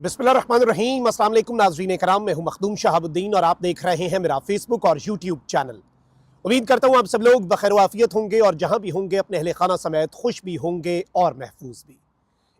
बिस्मिल्लाहिर्रहमानिर्रहीम। अस्सलाम वालेकुम नाज़रीन कराम, मैं हूं मखदूम शहाबुद्दीन और आप देख रहे हैं मेरा फेसबुक और यूट्यूब चैनल। उम्मीद करता हूं आप सब लोग बखैर वाफियत होंगे और जहां भी होंगे अपने अहले खाना समेत खुश भी होंगे और महफूज भी।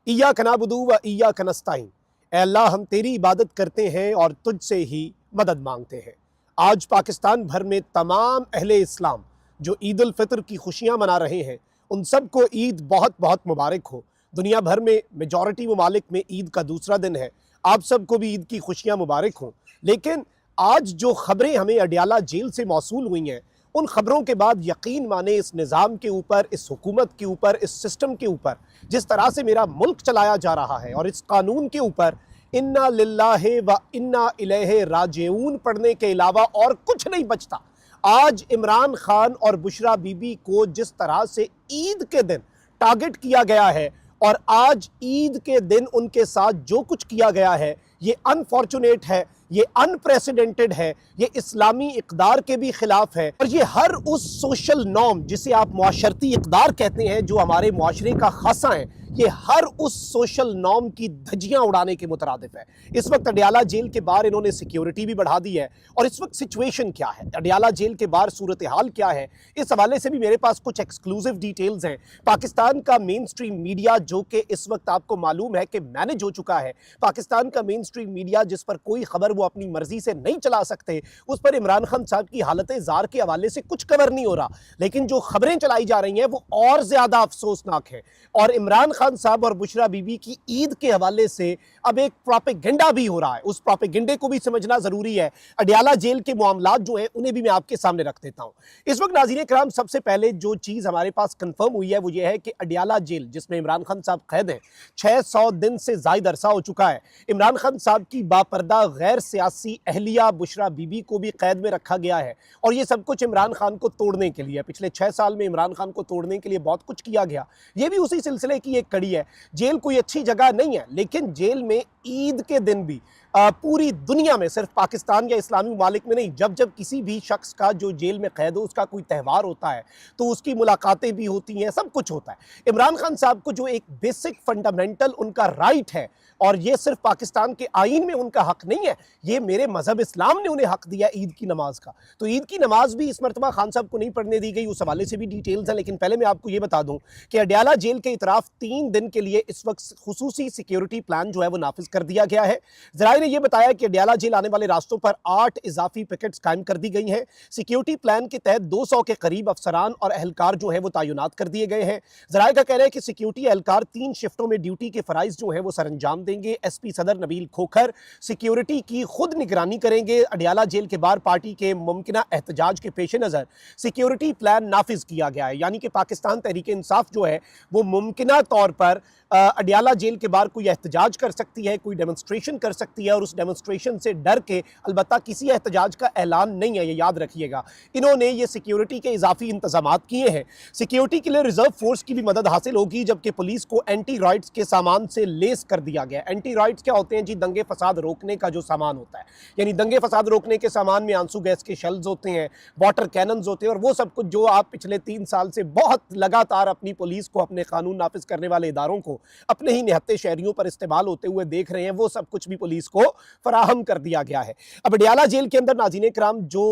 इय्याका नअबुदु व इय्याका नस्तईन। ऐ अल्लाह, हम तेरी इबादत करते हैं और तुझसे ही मदद मांगते हैं। आज पाकिस्तान भर में तमाम अहले इस्लाम जो ईद उल फितर की खुशियां मना रहे हैं, उन सबको ईद बहुत बहुत मुबारक हो। दुनिया भर में मेजॉरिटी ममालिक में ईद का दूसरा दिन है। आप सबको भी ईद की खुशियां मुबारक हों। लेकिन आज जो खबरें हमें अडियाला जेल से मौसूल हुई हैं, उन खबरों के बाद यकीन माने इस निज़ाम के ऊपर, इस हुकूमत के ऊपर, इस सिस्टम के ऊपर, जिस तरह से मेरा मुल्क चलाया जा रहा है और इस कानून के ऊपर इन्ना लिल्लाहि व इन्ना इलैहि राजिऊन पढ़ने के अलावा और कुछ नहीं बचता। आज इमरान खान और बुशरा बीबी को जिस तरह से ईद के दिन टारगेट किया गया है और आज ईद के दिन उनके साथ जो कुछ किया गया है, ये अनफॉर्चुनेट है, ये अनप्रेसिडेंटेड है, ये इस्लामी इक़दार के भी खिलाफ है और ये हर उस सोशल नॉर्म जिसे आप मुआशरती इक़दार कहते हैं, जो हमारे मुआशरे का खासा है, ये हर उस सोशल नॉर्म की धज्जियां उड़ाने के मुतरादिफ है। इस वक्त अडियाला जेल के बाहर इन्होंने सिक्योरिटी भी बढ़ा दी है और इस वक्त सिचुएशन क्या है, अडियाला जेल के बाहर सूरत हाल क्या है, इस हवाले से भी मेरे पास कुछ एक्सक्लूसिव डिटेल्स हैं। पाकिस्तान का मेन स्ट्रीम मीडिया, जो कि इस वक्त आपको मालूम है कि मैनेज हो चुका है, पाकिस्तान का मेन स्ट्रीम मीडिया जिस पर कोई खबर वो अपनी मर्जी से नहीं चला सकते, उस पर इमरान खान साहब की हालत जार के हवाले से कुछ कवर नहीं हो रहा। लेकिन जो खबरें चलाई जा रही हैं वो और ज्यादा अफसोसनाक है और इमरान खान साहब और बुशरा बीबी की ईद के हवाले से अब एक प्रोपेगेंडा भी हो रहा है। उस प्रोपेगेंडे को भी समझना जरूरी है। अडियाला जेल के मामलात जो हैं उन्हें भी मैं आपके सामने रख देता हूं। इस वक्त नाज़रीन कराम, सबसे पहले जो चीज हमारे पास कंफर्म हुई है वो ये है कि अडियाला जेल जिसमें इमरान खान साहब कैद हैं, 600 दिन से ज्यादा अरसा हो चुका है। इमरान खान साहब की बापर्दा गैर सियासी अहलिया बुशरा बीबी को भी कैद में रखा गया है और ये सब कुछ इमरान खान को तोड़ने के लिए, पिछले 6 साल में इमरान खान को तोड़ने के लिए बहुत कुछ किया गया। ये भी उसी सिलसिले की एक कड़ी है। जेल कोई अच्छी जगह नहीं है, लेकिन जेल में ईद के दिन भी पूरी दुनिया में, सिर्फ पाकिस्तान या इस्लामी ममालिक में नहीं, जब जब किसी भी शख्स का जो जेल में कैद हो उसका कोई त्यौहार होता है तो उसकी मुलाकातें भी होती हैं, सब कुछ होता है। इमरान खान साहब को जो एक बेसिक फंडामेंटल उनका राइट है, और ये सिर्फ पाकिस्तान के आईन में उनका हक नहीं है, ये मेरे मजहब इस्लाम ने उन्हें हक दिया ईद की नमाज का। तो ईद की नमाज भी इस मरतबा खान साहब को नहीं पढ़ने दी गई, उस हवाले से भी डिटेल्स हैं। लेकिन पहले मैं आपको ये बता दूं कि अडियाला जेल के इतराफ 3 दिन के लिए इस वक्त खुसूसी सिक्योरिटी प्लान जो है वो नाफिज कर दिया गया है। जराये ने यह बताया कि अडियाला जेल आने वाले रास्तों पर 8 इजाफी पिकेट्स कायम कर दी गई हैं। सिक्योरिटी प्लान के तहत 200 के करीब अफसरान और एहलकार जो है वो तैनात कर दिए गए हैं। जराये का कहना है कि सिक्योरिटी एहलकार 3 शिफ्टों में ड्यूटी के फराइज जो है वो सर अंजाम देंगे। एसपी सदर नबील खोखर सिक्योरिटी की खुद निगरानी करेंगे। अडियाला जेल के बाहर पार्टी के मुमकिना एहतजाज के पेश नजर सिक्योरिटी प्लान नाफिज किया गया है। यानी कि पाकिस्तान तहरीक इंसाफ जो है वो मुमकिना तौर पर अडियाला जेल के बाहर कोई एहतजाज कर सकती है, कोई डेमोन्स्ट्रेशन कर सकती है और उस डेमोन्स्ट्रेशन से डर के, अलबत्ता किसी एहतजाज का ऐलान नहीं है, ये याद रखिएगा। इन्होंने ये सिक्योरिटी के इजाफी इंतजामात किए हैं। सिक्योरिटी के लिए रिजर्व फोर्स की भी मदद हासिल होगी, जबकि पुलिस को एंटी राइट्स के सामान से लेस कर दिया गया। एंटी राइट्स क्या होते हैं जी? दंगे फसाद रोकने का जो सामान होता है, यानी दंगे फसाद रोकने के सामान में आंसू गैस के शेल्स होते हैं, वाटर कैनन्स होते हैं और वो सब कुछ जो आप पिछले 3 साल से बहुत लगातार अपनी पुलिस को, अपने कानून नाफिज करने वाले इदारों को अपने ही निहत्ते शहरियों पर इस्तेमाल होते हुए देख रहे हैं, वो सब कुछ भी पुलिस को फराहम कर दिया गया है। अब अडियाला जेल के अंदर नाज़रीन कराम जो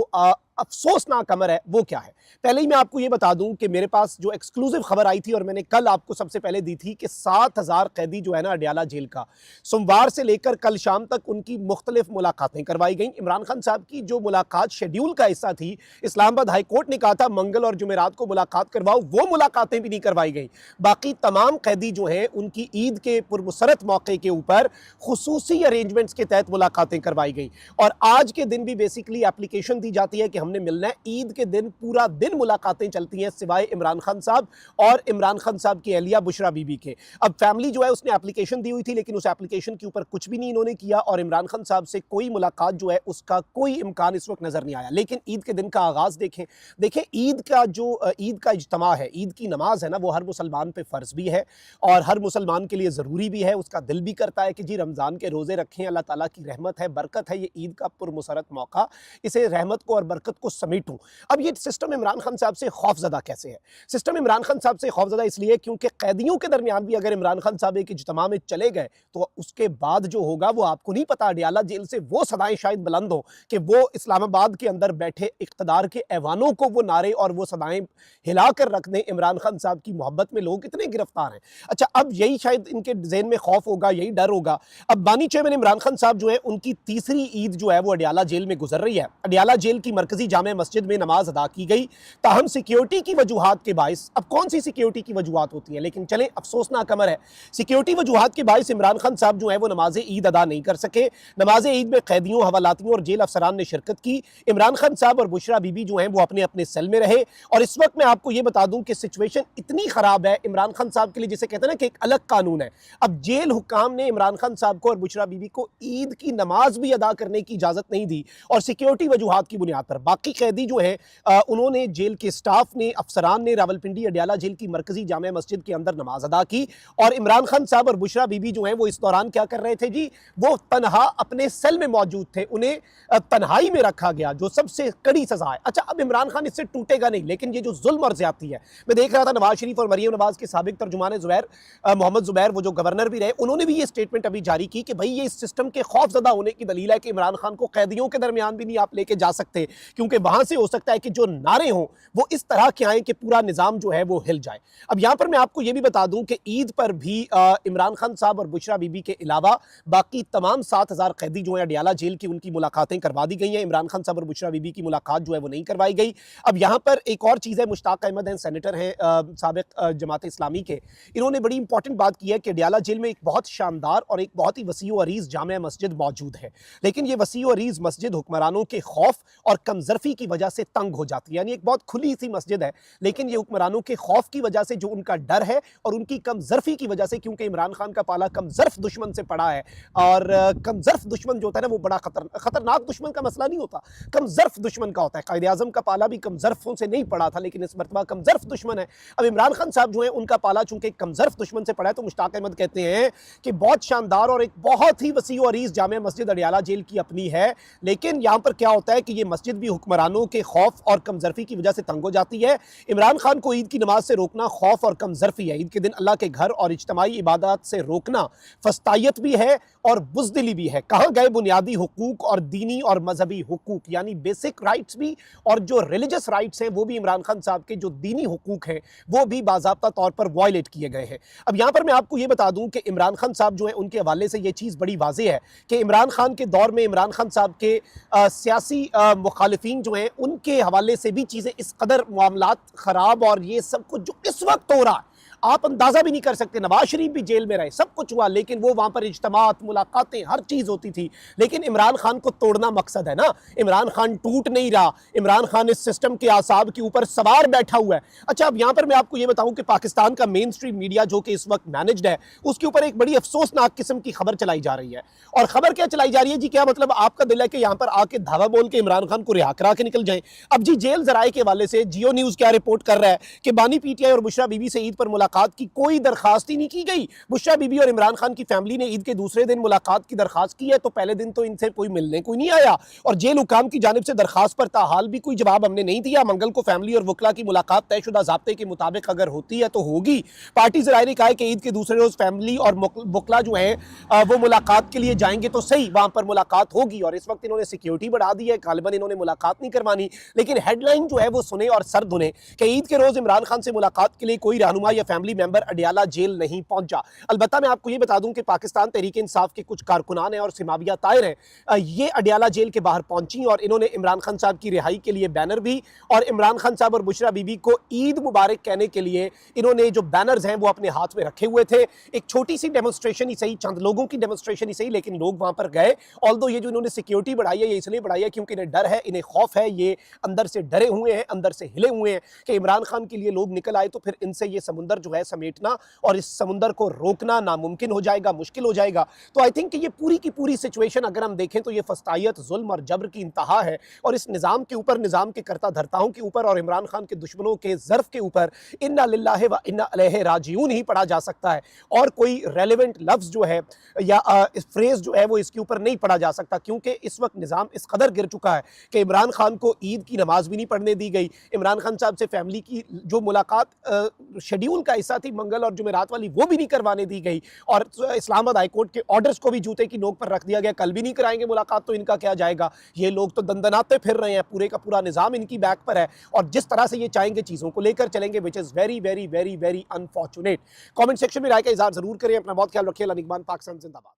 अफसोसनाक अमर है वो क्या है? पहले ही मैं आपको ये बता दूं कि मेरे पास जो एक्सक्लूसिव खबर आई थी और मैंने कल आपको सबसे पहले दी थी कि 7000 कैदी जो है ना अडियाला जेल का, सोमवार से लेकर कल शाम तक उनकी मुख्तलिफ मुलाकातें करवाई गई। इमरान खान साहब की जो मुलाकात शेड्यूल का हिस्सा थी, इस्लामाबाद हाई कोर्ट ने कहा था मंगल और जुमेरात को मुलाकात करवाओ, वो मुलाकातें भी नहीं करवाई गई। बाकी तमाम कैदी जो हैं उनकी ईद के पुरमसरत मौके के ऊपर खुसूसी अरेंजमेंट्स के तहत मुलाकातें करवाई गई और आज के दिन भी बेसिकली एप्लीकेशन दी जाती है कि हमने मिलना है। ईद के दिन पूरा दिन मुलाकातें चलती हैं सिवाय इमरान खान साहब और इमरान खान साहब की अहलिया बुशरा बीबी के। अब फैमिली जो है उसने एप्लीकेशन दी हुई थी, लेकिन उस एप्लीकेशन के ऊपर कुछ भी नहीं इन्होंने किया और इमरान खान साहब से कोई मुलाकात जो है उसका कोई इम्कान इस वक्त नजर नहीं आया। लेकिन ईद के दिन का आगाज देखें ईद का जो ईद का इज्तिमा है, ईद की नमाज है ना, वो हर मुसलमान पे फर्ज भी है और हर मुसलमान के लिए ज़रूरी भी है। उसका दिल भी करता है कि जी रमज़ान के रोज़े रखें, अल्लाह ताला की रहमत है, बरकत है, ये ईद का पुरमसरत मौका, इसे रहमत को और बरकत हुकूमत को समेटूं। अब ये सिस्टम इमरान खान साहब से खौफजदा कैसे है? सिस्टम इमरान खान साहब से खौफजदा इसलिए क्योंकि कैदियों के दरमियान भी अगर इमरान खान साहब एक इज्तिमा में चले गए तो उसके बाद जो होगा वो आपको नहीं पता। अडियाला जेल से वो सदाएं शायद बुलंद हो कि वो इस्लामाबाद के अंदर बैठे इख्तदार के ऐवानों को वो नारे और वो सदाएं हिला कर रख दें। इमरान खान साहब की मोहब्बत में लोग इतने गिरफ्तार हैं। अच्छा, अब यही शायद इनके ज़हन में खौफ होगा, यही डर होगा। अब बानी चेयरमैन इमरान खान साहब जो है उनकी तीसरी ईद जो है वो अडियाला जेल में गुजर रही है। अडियाला जेल की मरकजी जामे मस्जिद में नमाज अदा की गई, ताहम सिक्योरिटी की वजूहात के बाइस, अब कौन सी सिक्योरिटी की वजूहात होती है, लेकिन चले अफसोसनाक अमर है, सिक्योरिटी वजूहात के बाइस इमरान खान साहब जो है वो नमाज ईद अदा नहीं कर सके। नमाज ईद में कैदियों, हवालातियों और जेल अफसरान ने शिरकत की। इमरान खान साहब और बुशरा बीबी जो हैं वो अपने अपने सेल में रहे। और इस वक्त मैं आपको ये बता दूं कि सिचुएशन इतनी खराब है इमरान खान साहब के लिए, जिसे कहते हैं ना कि एक अलग कानून है। अब जेल हुकाम ने इमरान खान साहब को और बुशरा बीबी को ईद की नमाज भी अदा करने की इजाजत नहीं दी और सिक्योरिटी वजूहात की बुनियाद पर। बाकी कैदी जो है उन्होंने, जेल के स्टाफ ने, अफसरान ने रावलपिंडी अडियाला जेल की मरकजी जामे मस्जिद के अंदर नमाज अदा की। और इमरान खान साहब और बुशरा बीबी जो है वो इस दौरान क्या कर रहे थे जी, वो तनहा अपने सेल में मौजूद थे, उन्हें तन्हाई में रखा गया, जो सबसे कड़ी सजा है। अच्छा, अब इमरान खान इससे टूटेगा नहीं, लेकिन ये जो जुल्म और ज्यादती है, मैं देख रहा था नवाज शरीफ और मरियम नवाज के साबिक तर्जुमान जुबैर, मोहम्मद जुबैर, वो जो गवर्नर भी रहे, उन्होंने भी ये स्टेटमेंट अभी जारी की कि भाई ये इस सिस्टम के खौफजदा होने की दलील है कि इमरान खान को कैदियों के दरमियान भी नहीं आप लेके जा सकते, क्योंकि वहां से हो सकता है कि जो नारे हों वो इस तरह के आए कि पूरा निजाम जो है वो हिल जाए। अब यहां पर मैं आपको ये भी बता दूं कि ईद पर भी इमरान खान साहब और बुशरा बीबी के अलावा बाकी तमाम 7,000 कैदी जो है अडियाला जेल की, उनकी मुलाकातें करवा दी गई हैं। इमरान खान साहब और बुशरा बीबी की मुलाकात जो है वो नहीं करवाई गई। अब यहाँ पर एक और चीज़ है, मुश्ताक अहमद हैं, सेनेटर हैं साबिक जमात इस्लामी के, इन्होंने बड़ी इंपॉर्टेंट बात की है कि अडियाला जेल में एक बहुत शानदार और एक बहुत ही वसी व अरीज जामे मस्जिद मौजूद है, लेकिन ये वसी व अरीज मस्जिद हुक्मरानों के खौफ और कमजरफी की वजह से तंग हो जाती है। यानी एक बहुत खुली सी मस्जिद है, लेकिन ये हुक्मरानों के खौफ की वजह से, जो उनका डर है और उनकी कमजरफी की वजह से, क्योंकि इमरान खान का पाला कमजरफ दुश्मन से पड़ा है, और कमजरफ दुश्मन जो होता है ना वो बड़ा खतरनाक दुश्मन का मसला नहीं होता, कमजरफ दुश्मन का होता है। कायदे आजम का पाला भी कमजरफों से नहीं पड़ा था, लेकिन इस मरतबा कमजरफ दुश्मन है। अब इमरान खान साहब जो है उनका पाला चूंकि कमजरफ दुश्मन से पड़ा है, तो मुश्ताक अहमद कहते हैं कि बहुत शानदार और एक बहुत ही वसी और अरीज जामे मस्जिद अडियाला जेल की अपनी है, लेकिन यहाँ पर क्या होता है कि ये मस्जिद भी हुक्मरानों के खौफ और कमजरफी की वजह से तंग हो जाती है। इमरान खान को ईद की नमाज से रोकना खौफ और कमजरफी है। ईद के दिन अल्लाह के घर और इज्तिमाई इबादत से रोकना फस्तायत भी है और बुज़दिली भी है। कहाँ गए बुनियादी हुकूक और दीनी और मजहबी हुकूक, यानी बेसिक राइट्स भी, और जो रिलीजियस राइट्स हैं वो भी इमरान खान साहब के जो दीनी हुकूक हैं वो भी बाज़ाब्ता तौर पर वायलेट किए गए हैं। अब यहाँ पर मैं आपको ये बता दूं कि इमरान खान साहब जो है उनके हवाले से ये चीज़ बड़ी वाज़ेह है कि इमरान खान के दौर में इमरान खान साहब के सियासी मुखालिफिन जो हैं उनके हवाले से भी चीज़ें इस कदर मामलात ख़राब और ये सब कुछ जो इस वक्त हो रहा है आप अंदाजा भी नहीं कर सकते। नवाज शरीफ भी जेल में रहे, सब कुछ हुआ, लेकिन वो वहां पर इज्तिमात, मुलाकातें, हर चीज होती थी, लेकिन इमरान खान को तोड़ना मकसद है ना। इमरान खान टूट नहीं रहा, इमरान खान इस सिस्टम के आसाब के ऊपर सवार बैठा हुआ है। अच्छा, अब यहां पर मैं आपको ये बताऊं कि पाकिस्तान का मेन स्ट्रीम मीडिया जो कि इस वक्त मैनेज्ड है, उसके ऊपर एक बड़ी अफसोसनाक किस्म की खबर चलाई जा रही है। और खबर क्या चलाई जा रही है जी, क्या मतलब आपका दिल है कि यहां पर आके धावा बोल के इमरान खान को रिहा करा के निकल जाए। अब जी जेल जराए के हवाले से जियो न्यूज क्या रिपोर्ट कर रहा है कि बानी पीटीआई और बुशरा बीबी से ईद पर मुलाकात की कोई दरखास्त ही नहीं की गई। बुशरा बीबी और इमरान खान की फैमिली ने ईद के दूसरे दिन मुलाकात की दरखास्त की है, तो पहले दिन तो इनसे कोई मिलने कोई नहीं आया, और जेल हुकाम की जानिब से दरखास्त पर ताहाल भी कोई जवाब हमने नहीं दिया। मंगल को फैमिली और वकला की मुलाकात तयशुदा ज़ाब्ते के मुताबिक अगर होती है तो होगी। पार्टी ज़राए ने कहा है कि ईद के दूसरे रोज फैमिली और वकला जो है वो मुलाकात के लिए जाएंगे तो सही, वहां पर मुलाकात होगी। और इस वक्त इन्होंने सिक्योरिटी बढ़ा दी है, गालिबन इन्होंने मुलाकात नहीं करवानी, लेकिन हेडलाइन जो है वो सुने और सर धुने कि ईद के रोज इमरान खान से मुलाकात के लिए कोई रहनुमा या फैमिली मेंबर अडियाला जेल नहीं पहुंचा। अलबत्ता मैं आपको यह बता दूं कि पाकिस्तान तहरीक इंसाफ के कुछ कारकुनान हैं और सिमाविया तायर हैं, ये अडियाला जेल के बाहर पहुंची और इन्होंने इमरान खान साहब की रिहाई के लिए बैनर भी, और इमरान खान साहब और बुशरा बीबी को ईद मुबारक कहने के लिए इन्होंने जो बैनर्स हैं वो अपने हाथ में रखे हुए थे। एक छोटी सी डेमोन्स्ट्रेशन ही सही, चंद लोगों की डेमोन्स्ट्रेशन ही सही, लेकिन लोग वहां पर गए। ऑल्दो ये जो इन्होंने सिक्योरिटी बढ़ाई है ये इसलिए बढ़ाई है क्योंकि इन्हें डर है, इन्हें खौफ है, ये अंदर से डरे हुए हैं, अंदर से हिले हुए हैं कि इमरान खान के लिए लोग निकल आए तो फिर इनसे ये समुंदर जो है समेटना और इस समुंदर को रोकना नामुमकिन हो जाएगा, मुश्किल हो जाएगा। तो आई थिंक कि ये पूरी की पूरी सिचुएशन अगर हम देखें तो ये फस्तायत, जुल्म और जबर की इंतहा है और इस निज़ाम के ऊपर, निज़ाम के करता धरताओं के ऊपर और इमरान खान के दुश्मनों के ज़र्फ़ के ऊपर इन्ना लिल्लाहि व इन्ना अलैहि राजिऊन ही पढ़ा जा सकता है और कोई रेलेवेंट लफ्ज़ जो है या इस फ्रेज़ जो है वो इसके ऊपर नहीं पढ़ा जा सकता, क्योंकि इस वक्त निज़ाम इस कदर गिर चुका है कि इमरान खान को ईद की नमाज भी नहीं पढ़ने दी गई। इमरान खान साहब से फैमिली की जो मुलाकात शेड्यूल का हिस्सा थी मंगल और जुमेरात वाली, वो भी नहीं करवाने दी गई और इस्लामाबाद हाई कोर्ट के ऑर्डर्स को भी जूते की नोक पर रख दिया गया, कल भी नहीं कराएंगे मुलाकात तो इनका क्या जाएगा। ये लोग तो दंदनाते फिर रहे हैं, पूरे का पूरा निज़ाम इनकी बैक पर है और जिस तरह से ये चाहेंगे चीज़ों को लेकर चलेंगे, which is very very very very unfortunate. Comment section में राय का इज़हार ज़रूर करें। अपना बहुत ख्याल रखिए। अल्लाह निगहबान। पाकिस्तान जिंदाबाद।